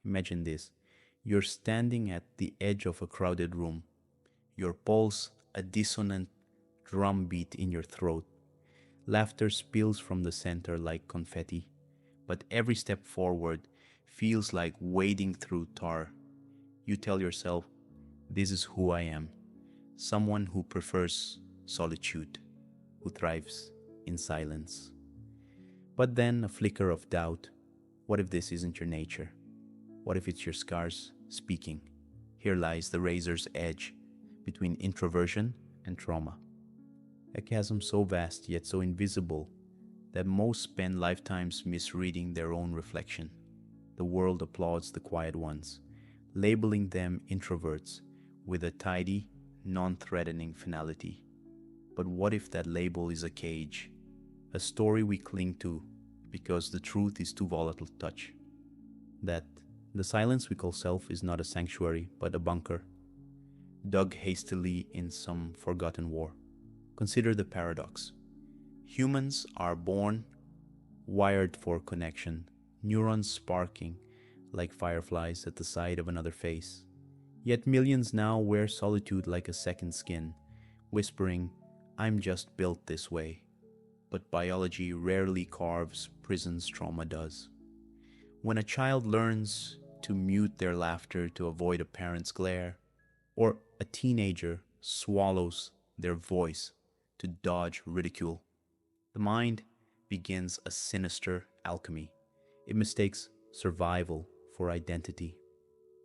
Imagine this. You're standing at the edge of a crowded room, your pulse a dissonant drum beat in your throat. Laughter spills from the center like confetti, but every step forward feels like wading through tar. You tell yourself, this is who I am, someone who prefers solitude, who thrives in silence. But then a flicker of doubt. What if this isn't your nature? What if it's your scars speaking? Here lies the razor's edge between introversion and trauma. A chasm so vast yet so invisible that most spend lifetimes misreading their own reflection. The world applauds the quiet ones, labeling them introverts with a tidy, non-threatening finality. But what if that label is a cage, a story we cling to because the truth is too volatile to touch? That the silence we call self is not a sanctuary but a bunker, dug hastily in some forgotten war. Consider the paradox. Humans are born wired for connection, neurons sparking like fireflies at the side of another face. Yet millions now wear solitude like a second skin, whispering, I'm just built this way. But biology rarely carves prisons trauma does. When a child learns to mute their laughter to avoid a parent's glare, or a teenager swallows their voice to dodge ridicule, the mind begins a sinister alchemy. It mistakes survival for identity.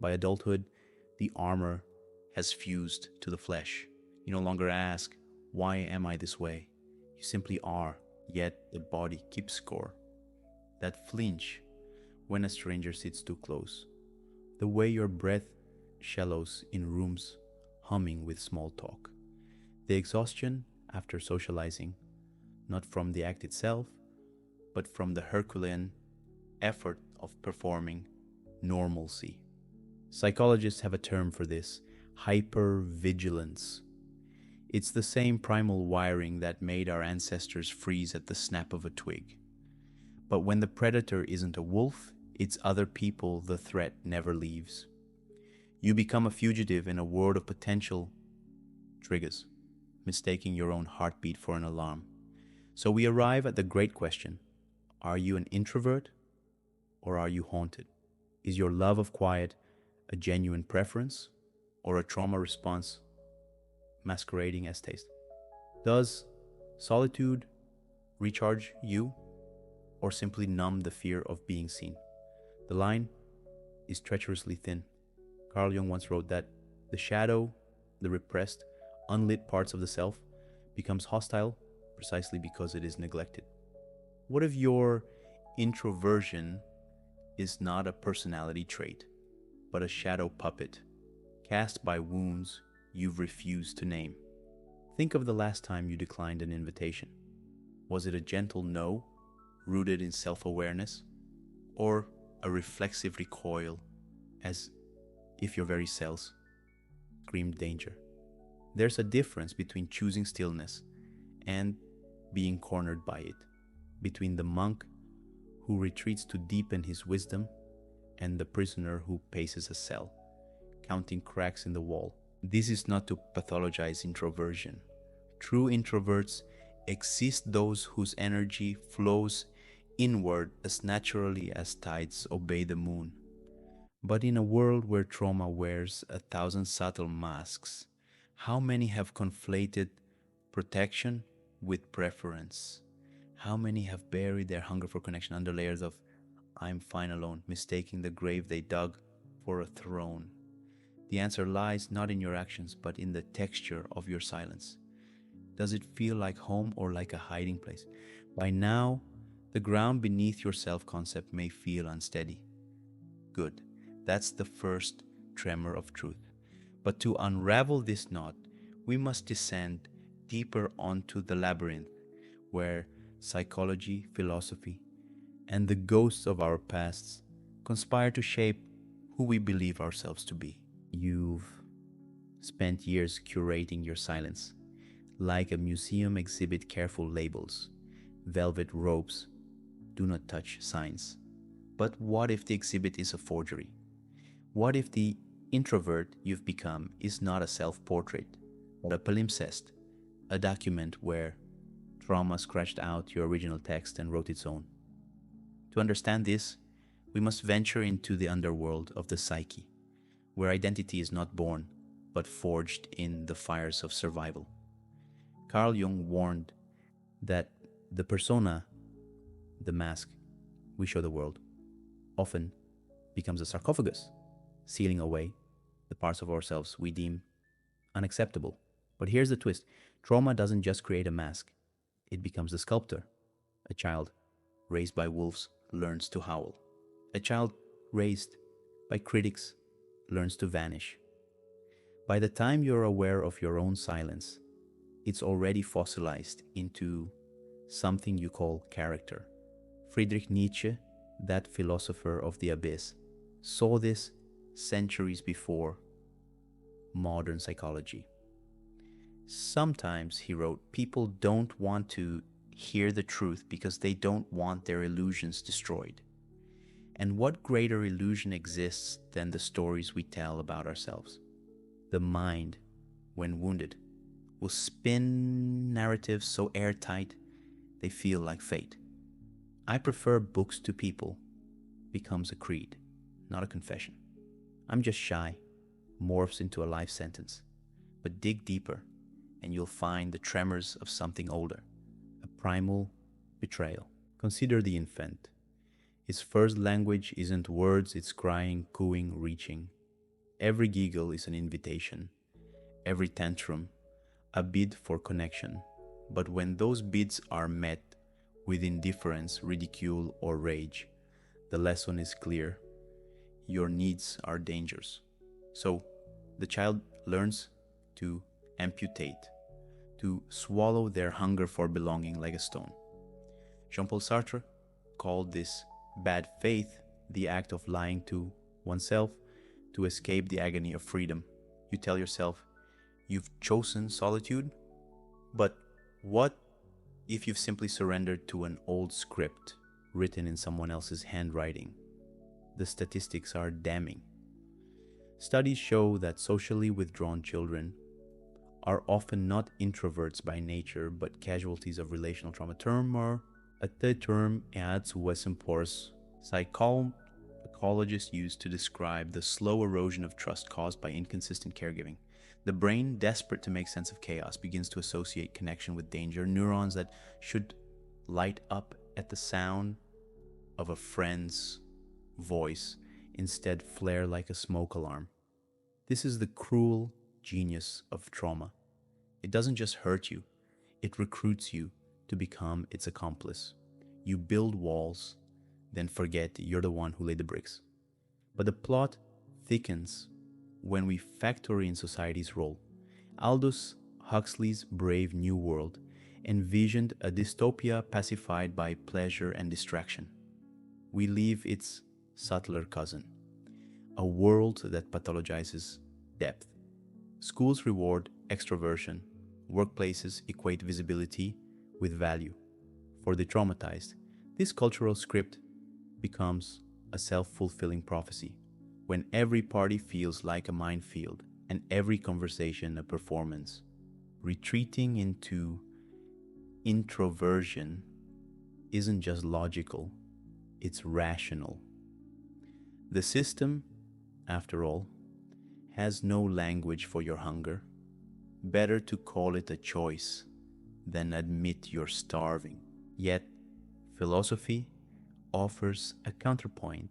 By adulthood, the armor has fused to the flesh. You no longer ask, why am I this way? You simply are, yet the body keeps score. That flinch when a stranger sits too close. The way your breath shallows in rooms humming with small talk. The exhaustion after socializing, not from the act itself, but from the Herculean effort of performing normalcy. Psychologists have a term for this, hypervigilance. It's the same primal wiring that made our ancestors freeze at the snap of a twig. But when the predator isn't a wolf, it's other people the threat never leaves. You become a fugitive in a world of potential triggers, mistaking your own heartbeat for an alarm. So we arrive at the great question, are you an introvert or are you haunted? Is your love of quiet a genuine preference or a trauma response masquerading as taste? Does solitude recharge you or simply numb the fear of being seen? The line is treacherously thin. Carl Jung once wrote that the shadow, the repressed, unlit parts of the self, becomes hostile precisely because it is neglected. What if your introversion is not a personality trait, but a shadow puppet cast by wounds you've refused to name? Think of the last time you declined an invitation. Was it a gentle no, rooted in self-awareness, or a reflexive recoil as if your very cells screamed danger? There's a difference between choosing stillness and being cornered by it, between the monk who retreats to deepen his wisdom and the prisoner who paces a cell, counting cracks in the wall. This is not to pathologize introversion. True introverts exist those whose energy flows inward as naturally as tides obey the moon. But in a world where trauma wears 1,000 subtle masks, how many have conflated protection with preference? How many have buried their hunger for connection under layers of I'm fine alone, mistaking the grave they dug for a throne? The answer lies not in your actions, but in the texture of your silence. Does it feel like home or like a hiding place? By now, the ground beneath your self-concept may feel unsteady. Good. That's the first tremor of truth. But to unravel this knot, we must descend deeper onto the labyrinth where psychology, philosophy, and the ghosts of our pasts conspire to shape who we believe ourselves to be. You've spent years curating your silence, like a museum exhibit careful labels, velvet ropes, do not touch signs. But what if the exhibit is a forgery? What if the introvert you've become is not a self-portrait, but a palimpsest, a document where trauma scratched out your original text and wrote its own? To understand this, we must venture into the underworld of the psyche, where identity is not born, but forged in the fires of survival. Carl Jung warned that the persona, the mask we show the world, often becomes a sarcophagus, sealing away the parts of ourselves we deem unacceptable. But here's the twist. Trauma doesn't just create a mask. It becomes the sculptor. A child raised by wolves learns to howl. A child raised by critics learns to vanish. By the time you're aware of your own silence, it's already fossilized into something you call character. Friedrich Nietzsche, that philosopher of the abyss, saw this centuries before modern psychology. Sometimes, he wrote, people don't want to hear the truth because they don't want their illusions destroyed. And what greater illusion exists than the stories we tell about ourselves? The mind, when wounded, will spin narratives so airtight they feel like fate. I prefer books to people becomes a creed, not a confession. I'm just shy morphs into a life sentence. But dig deeper and you'll find the tremors of something older, a primal betrayal. Consider the infant. His first language isn't words, it's crying, cooing, reaching. Every giggle is an invitation, every tantrum a bid for connection. But when those bids are met with indifference, ridicule, or rage, the lesson is clear. Your needs are dangerous. So the child learns to amputate, to swallow their hunger for belonging like a stone. Jean-Paul Sartre called this bad faith, the act of lying to oneself to escape the agony of freedom. You tell yourself, you've chosen solitude, but what if you've simply surrendered to an old script written in someone else's handwriting? The statistics are damning. Studies show that socially withdrawn children are often not introverts by nature, but casualties of relational trauma. Or a third term adds Wesson-Porras, psychologists use to describe the slow erosion of trust caused by inconsistent caregiving. The brain, desperate to make sense of chaos, begins to associate connection with danger. Neurons that should light up at the sound of a friend's voice instead flare like a smoke alarm. This is the cruel genius of trauma. It doesn't just hurt you, it recruits you to become its accomplice. You build walls, then forget you're the one who laid the bricks. But the plot thickens when we factor in society's role. Aldous Huxley's Brave New World envisioned a dystopia pacified by pleasure and distraction. We leave its subtler cousin, a world that pathologizes depth. Schools reward extroversion, workplaces equate visibility with value. For the traumatized, this cultural script becomes a self-fulfilling prophecy, when every party feels like a minefield and every conversation a performance. Retreating into introversion isn't just logical, it's rational. The system, after all, has no language for your hunger. Better to call it a choice than admit you're starving. Yet, philosophy offers a counterpoint.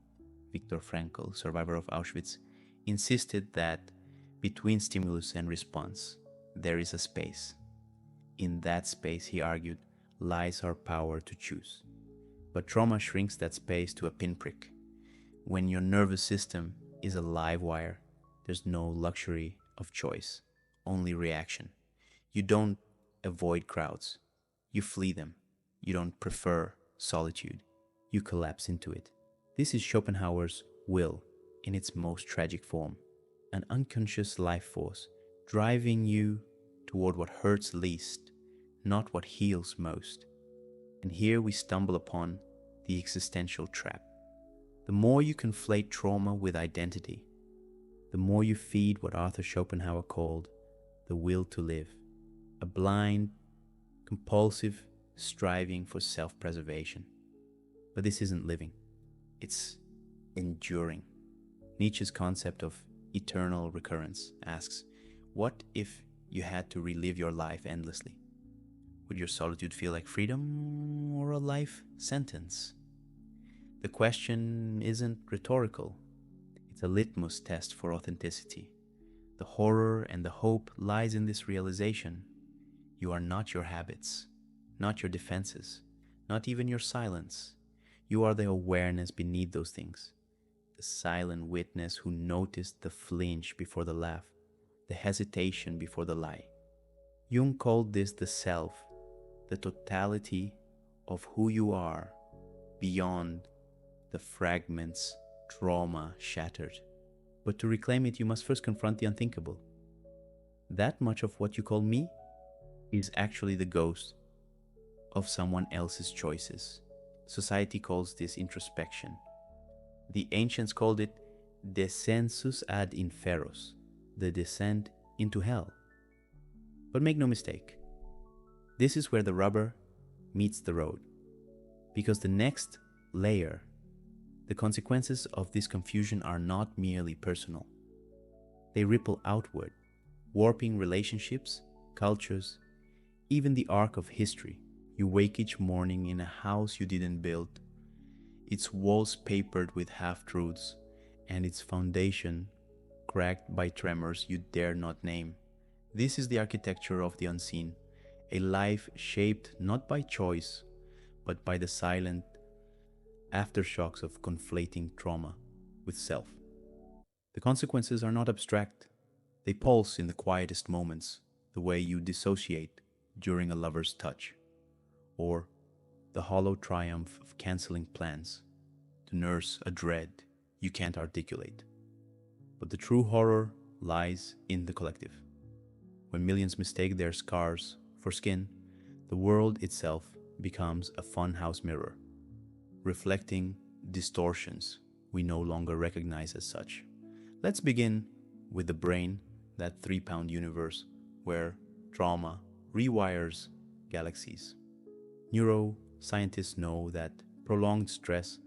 Viktor Frankl, survivor of Auschwitz, insisted that between stimulus and response, there is a space. In that space, he argued, lies our power to choose. But trauma shrinks that space to a pinprick. When your nervous system is a live wire, there's no luxury of choice, only reaction. You don't avoid crowds, you flee them. You don't prefer solitude, you collapse into it. This is Schopenhauer's will in its most tragic form, an unconscious life force driving you toward what hurts least, not what heals most. And here we stumble upon the existential trap. The more you conflate trauma with identity, the more you feed what Arthur Schopenhauer called the will to live, a blind, compulsive striving for self-preservation. But this isn't living, it's enduring. Nietzsche's concept of eternal recurrence asks, what if you had to relive your life endlessly? Would your solitude feel like freedom or a life sentence? The question isn't rhetorical. It's a litmus test for authenticity. The horror and the hope lies in this realization. You are not your habits, not your defenses, not even your silence. You are the awareness beneath those things. The silent witness who noticed the flinch before the laugh, the hesitation before the lie. Jung called this the self, the totality of who you are beyond the fragments trauma shattered. But to reclaim it, you must first confront the unthinkable. That much of what you call me is actually the ghost of someone else's choices. Society calls this introspection. The ancients called it descensus ad inferos, the descent into hell. But make no mistake, this is where the rubber meets the road. Because the next layer, the consequences of this confusion are not merely personal. They ripple outward, warping relationships, cultures, even the arc of history. You wake each morning in a house you didn't build, its walls papered with half-truths, and its foundation cracked by tremors you dare not name. This is the architecture of the unseen, a life shaped not by choice, but by the silent aftershocks of conflating trauma with self. The consequences are not abstract. They pulse in the quietest moments, the way you dissociate during a lover's touch, or the hollow triumph of canceling plans to nurse a dread you can't articulate. But the true horror lies in the collective. When millions mistake their scars for skin, the world itself becomes a funhouse mirror, reflecting distortions we no longer recognize as such. Let's begin with the brain, that 3-pound universe where trauma rewires galaxies. Neuroscientists know that prolonged stress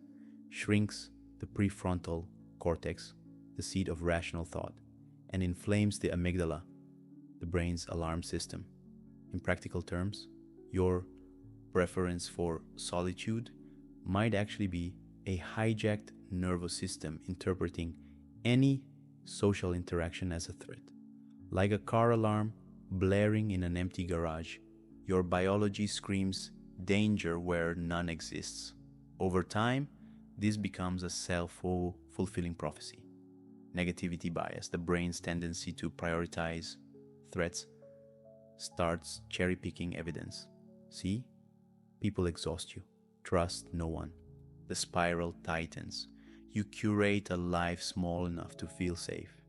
shrinks the prefrontal cortex, the seat of rational thought, and inflames the amygdala, the brain's alarm system. In practical terms, your preference for solitude might actually be a hijacked nervous system interpreting any social interaction as a threat. Like a car alarm blaring in an empty garage, your biology screams danger where none exists. Over time, this becomes a self-fulfilling prophecy. Negativity bias, the brain's tendency to prioritize threats, starts cherry-picking evidence. See? People exhaust you. Trust no one. The spiral tightens. You curate a life small enough to feel safe,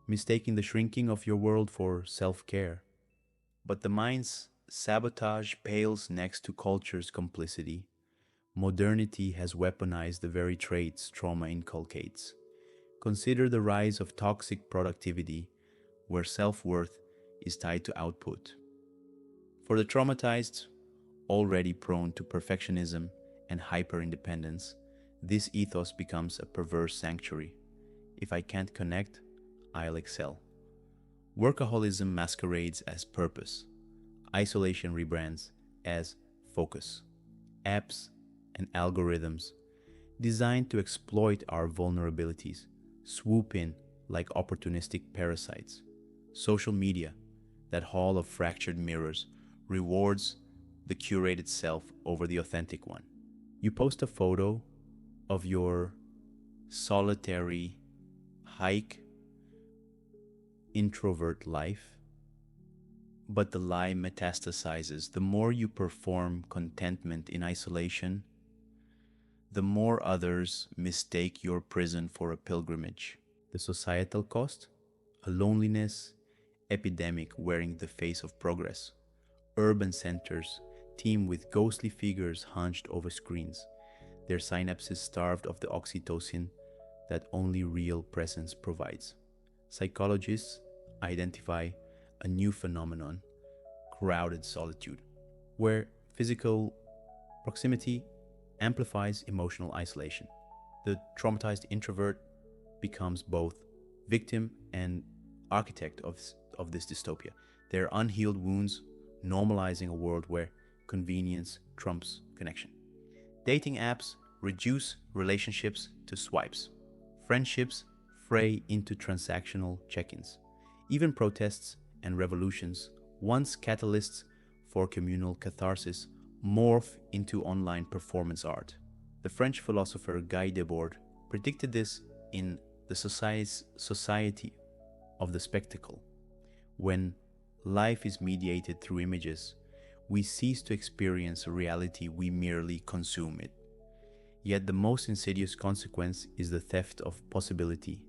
mistaking the shrinking of your world for self-care. But the mind's sabotage pales next to culture's complicity. Modernity has weaponized the very traits trauma inculcates. Consider the rise of toxic productivity, where self-worth is tied to output. For the traumatized, already prone to perfectionism and hyper-independence, this ethos becomes a perverse sanctuary. If I can't connect, I'll excel. Workaholism masquerades as purpose. Isolation rebrands as focus. Apps and algorithms designed to exploit our vulnerabilities swoop in like opportunistic parasites. Social media, that hall of fractured mirrors, rewards the curated self over the authentic one. You post a photo of your solitary hike, IntrovertLife, but the lie metastasizes. The more you perform contentment in isolation, the more others mistake your prison for a pilgrimage. The societal cost? A loneliness epidemic wearing the face of progress. Urban centers teem with ghostly figures hunched over screens, their synapses starved of the oxytocin that only real presence provides. Psychologists identify a new phenomenon, crowded solitude, where physical proximity amplifies emotional isolation. The traumatized introvert becomes both victim and architect of this dystopia. Their unhealed wounds normalizing a world where convenience trumps connection. Dating apps reduce relationships to swipes. Friendships fray into transactional check ins. Even protests and revolutions, once catalysts for communal catharsis, morph into online performance art. The French philosopher Guy Debord predicted this in The Society of the Spectacle. When life is mediated through images, we cease to experience reality, we merely consume it. Yet the most insidious consequence is the theft of possibility.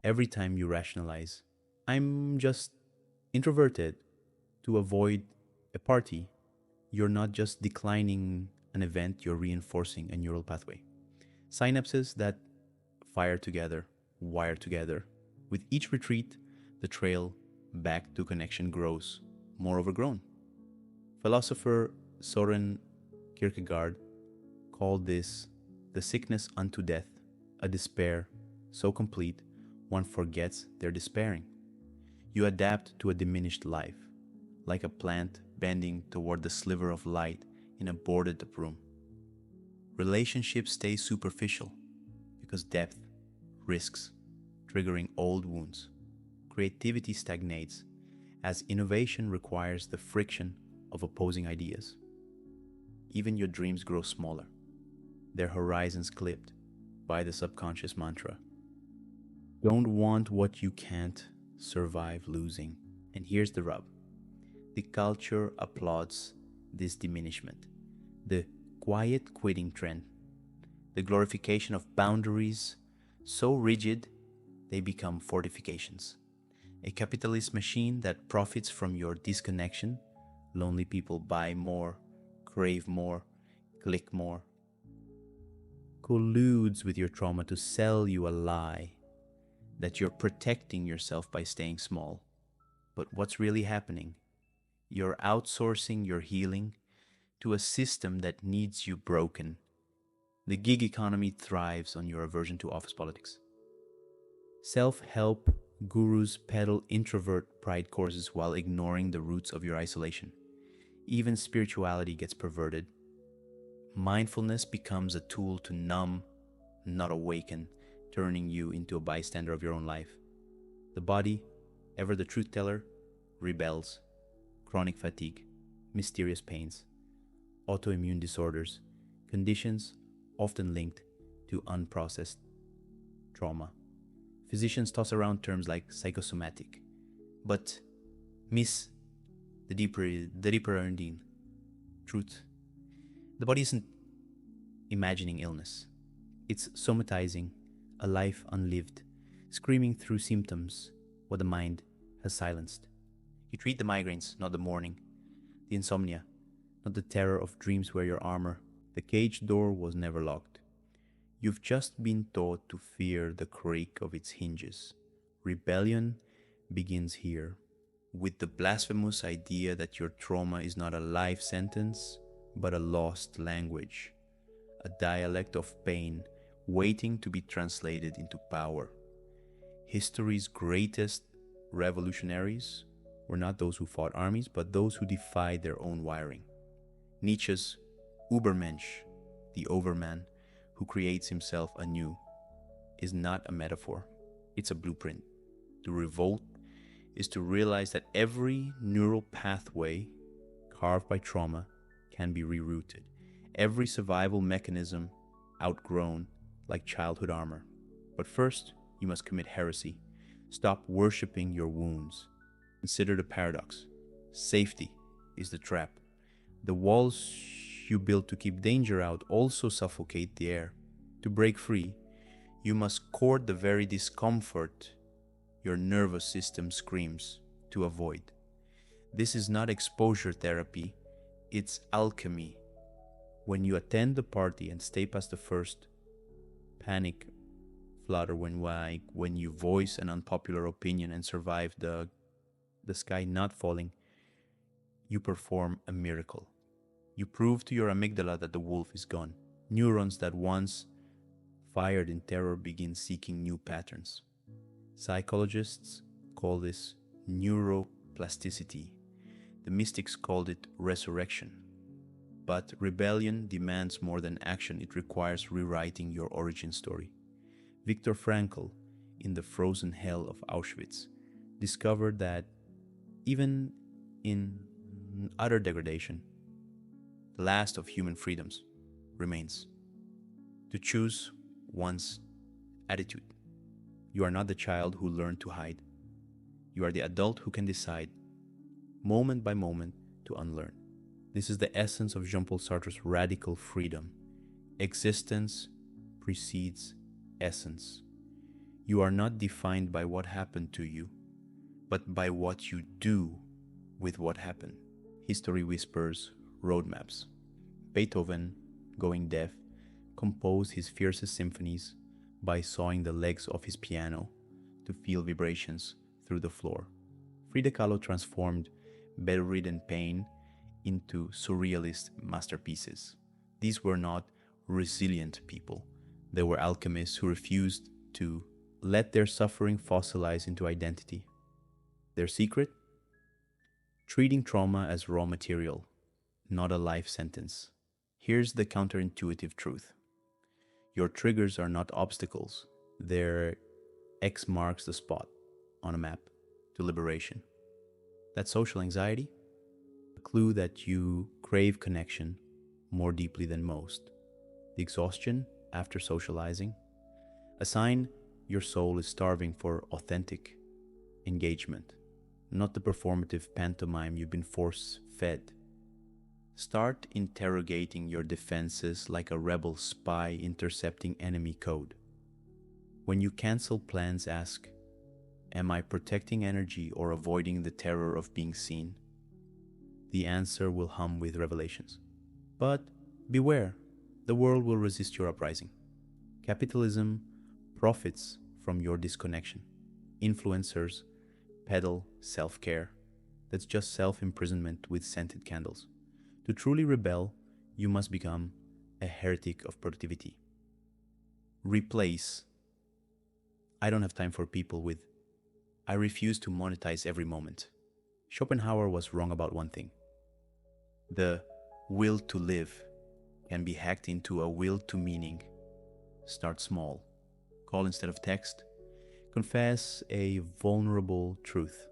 Every time you rationalize, I'm just introverted, to avoid a party, you're not just declining an event, you're reinforcing a neural pathway. Synapses that fire together, wire together. With each retreat, the trail back to connection grows more overgrown. Philosopher Soren Kierkegaard called this the sickness unto death, a despair so complete one forgets they're despairing. You adapt to a diminished life, like a plant bending toward the sliver of light in a boarded up room. Relationships stay superficial because depth risks triggering old wounds. Creativity stagnates as innovation requires the friction of opposing ideas. Even your dreams grow smaller, their horizons clipped by the subconscious mantra. Don't want what you can't survive losing. And here's the rub. The culture applauds this diminishment, the quiet quitting trend, the glorification of boundaries so rigid they become fortifications. A capitalist machine that profits from your disconnection. Lonely people buy more, crave more, click more. Colludes with your trauma to sell you a lie that you're protecting yourself by staying small. But what's really happening? You're outsourcing your healing to a system that needs you broken. The gig economy thrives on your aversion to office politics. Self-help gurus peddle introvert pride courses while ignoring the roots of your isolation. Even spirituality gets perverted. Mindfulness becomes a tool to numb, not awaken, turning you into a bystander of your own life. The body, ever the truth teller, rebels. Chronic fatigue, mysterious pains, autoimmune disorders, conditions often linked to unprocessed trauma. Physicians toss around terms like psychosomatic, but miss the deeper undine truth. The body isn't imagining illness. It's somatizing a life unlived, screaming through symptoms what the mind has silenced. You treat the migraines, not the mourning, the insomnia, not the terror of dreams where your armor. The cage door was never locked. You've just been taught to fear the creak of its hinges. Rebellion begins here, with the blasphemous idea that your trauma is not a life sentence, but a lost language, a dialect of pain waiting to be translated into power. History's greatest revolutionaries were not those who fought armies, but those who defied their own wiring. Nietzsche's Übermensch, the overman who creates himself anew, is not a metaphor, it's a blueprint. To revolt is to realize that every neural pathway carved by trauma can be rerouted. Every survival mechanism outgrown like childhood armor. But first, you must commit heresy. Stop worshipping your wounds. Consider the paradox. Safety is the trap. The walls you build to keep danger out also suffocate the air. To break free, you must court the very discomfort your nervous system screams to avoid. This is not exposure therapy, it's alchemy. When you attend the party and stay past the first panic flutter when you voice an unpopular opinion and survive the sky not falling, you perform a miracle. You prove to your amygdala that the wolf is gone. Neurons that once fired in terror begin seeking new patterns. Psychologists call this neuroplasticity. The mystics called it resurrection. But rebellion demands more than action. It requires rewriting your origin story. Viktor Frankl, in The Frozen Hell of Auschwitz, discovered that even in utter degradation, the last of human freedoms remains: to choose one's attitude. You are not the child who learned to hide. You are the adult who can decide, moment by moment, to unlearn. This is the essence of Jean-Paul Sartre's radical freedom. Existence precedes essence. You are not defined by what happened to you, but by what you do with what happened. History whispers, roadmaps. Beethoven, going deaf, composed his fiercest symphonies by sawing the legs of his piano to feel vibrations through the floor. Frida Kahlo transformed bedridden pain into surrealist masterpieces. These were not resilient people. They were alchemists who refused to let their suffering fossilize into identity. Their secret? Treating trauma as raw material, not a life sentence. Here's the counterintuitive truth. Your triggers are not obstacles. Their X marks the spot on a map to liberation. That social anxiety? A clue that you crave connection more deeply than most. The exhaustion after socializing? A sign your soul is starving for authentic engagement, not the performative pantomime you've been force-fed. Start interrogating your defenses like a rebel spy intercepting enemy code. When you cancel plans, ask, am I protecting energy or avoiding the terror of being seen? The answer will hum with revelations. But beware, the world will resist your uprising. Capitalism profits from your disconnection. Influencers peddle self-care. That's just self-imprisonment with scented candles. To truly rebel, you must become a heretic of productivity. Replace I don't have time for people with I refuse to monetize every moment. Schopenhauer was wrong about one thing. The will to live can be hacked into a will to meaning. Start small. Call instead of text. Confess a vulnerable truth.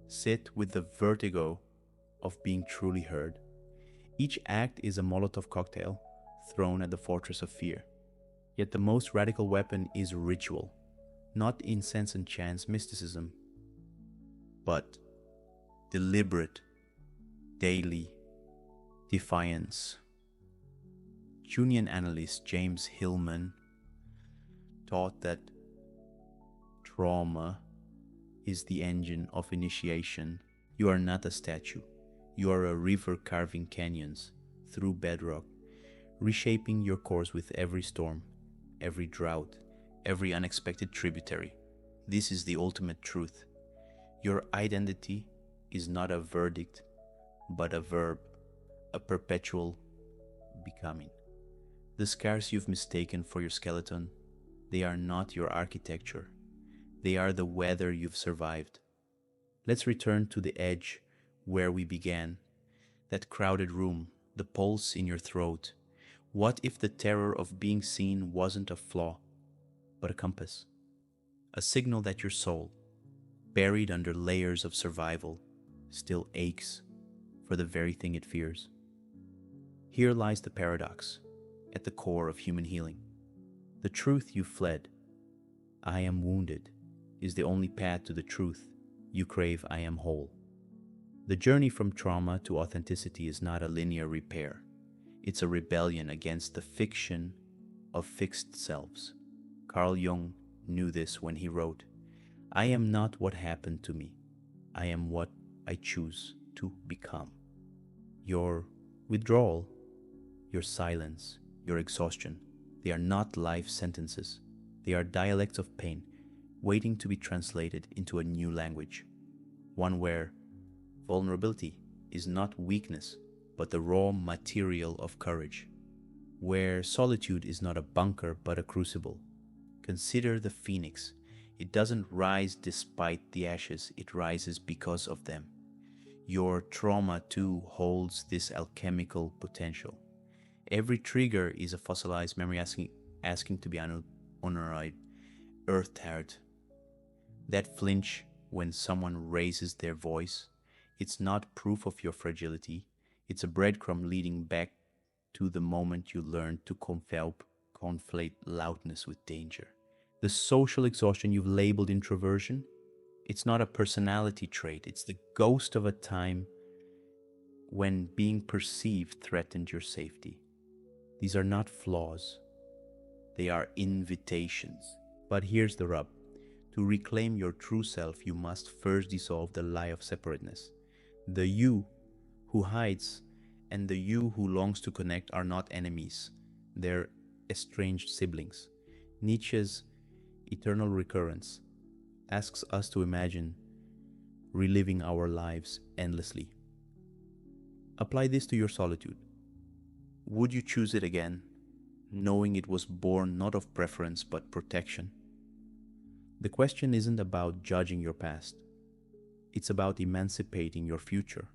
Sit with the vertigo of being truly heard. Each act is a Molotov cocktail thrown at the fortress of fear. Yet the most radical weapon is ritual, not incense and chants mysticism, but deliberate, daily defiance. Jungian analyst James Hillman taught that trauma is the engine of initiation. You are not a statue. You are a river carving canyons through bedrock, reshaping your course with every storm, every drought, every unexpected tributary. This is the ultimate truth. Your identity is not a verdict, but a verb, a perpetual becoming. The scars you've mistaken for your skeleton, they are not your architecture. They are the weather you've survived. Let's return to the edge where we began, that crowded room, the pulse in your throat. What if the terror of being seen wasn't a flaw, but a compass? A signal that your soul, buried under layers of survival, still aches for the very thing it fears. Here lies the paradox, at the core of human healing. The truth you fled, I am wounded, is the only path to the truth you crave, I am whole. The journey from trauma to authenticity is not a linear repair. It's a rebellion against the fiction of fixed selves. Carl Jung knew this when he wrote, I am not what happened to me. I am what I choose to become. Your withdrawal, your silence, your exhaustion, they are not life sentences. They are dialects of pain, waiting to be translated into a new language, one where vulnerability is not weakness, but the raw material of courage, where solitude is not a bunker, but a crucible. Consider the phoenix. It doesn't rise despite the ashes, it rises because of them. Your trauma too holds this alchemical potential. Every trigger is a fossilized memory asking to be unearthed, earthed. That flinch when someone raises their voice, it's not proof of your fragility, it's a breadcrumb leading back to the moment you learned to conflate loudness with danger. The social exhaustion you've labeled introversion, it's not a personality trait, it's the ghost of a time when being perceived threatened your safety. These are not flaws, they are invitations. But here's the rub. To reclaim your true self, you must first dissolve the lie of separateness. The you who hides and the you who longs to connect are not enemies, they're estranged siblings. Nietzsche's eternal recurrence asks us to imagine reliving our lives endlessly. Apply this to your solitude. Would you choose it again, knowing it was born not of preference but protection? The question isn't about judging your past. It's about emancipating your future.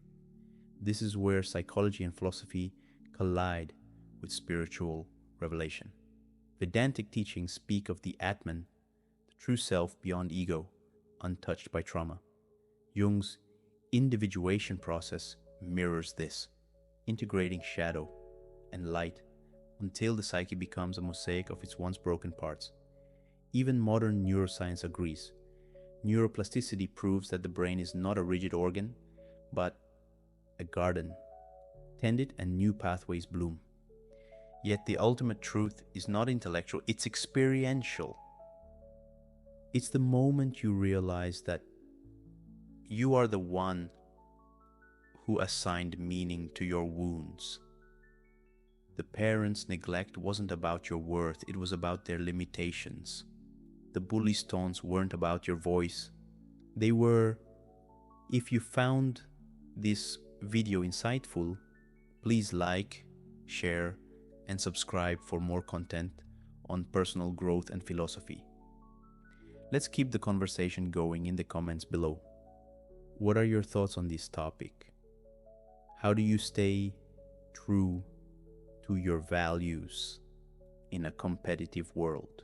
This is where psychology and philosophy collide with spiritual revelation. Vedantic teachings speak of the Atman, the true self beyond ego, untouched by trauma. Jung's individuation process mirrors this, integrating shadow and light until the psyche becomes a mosaic of its once broken parts. Even modern neuroscience agrees. Neuroplasticity proves that the brain is not a rigid organ, but a garden. Tend it and new pathways bloom. Yet the ultimate truth is not intellectual, it's experiential. It's the moment you realize that you are the one who assigned meaning to your wounds. The parents' neglect wasn't about your worth, it was about their limitations. The bully's taunts weren't about your voice. They were. If you found this video insightful, please like, share, and subscribe for more content on personal growth and philosophy. Let's keep the conversation going in the comments below. What are your thoughts on this topic? How do you stay true to your values in a competitive world?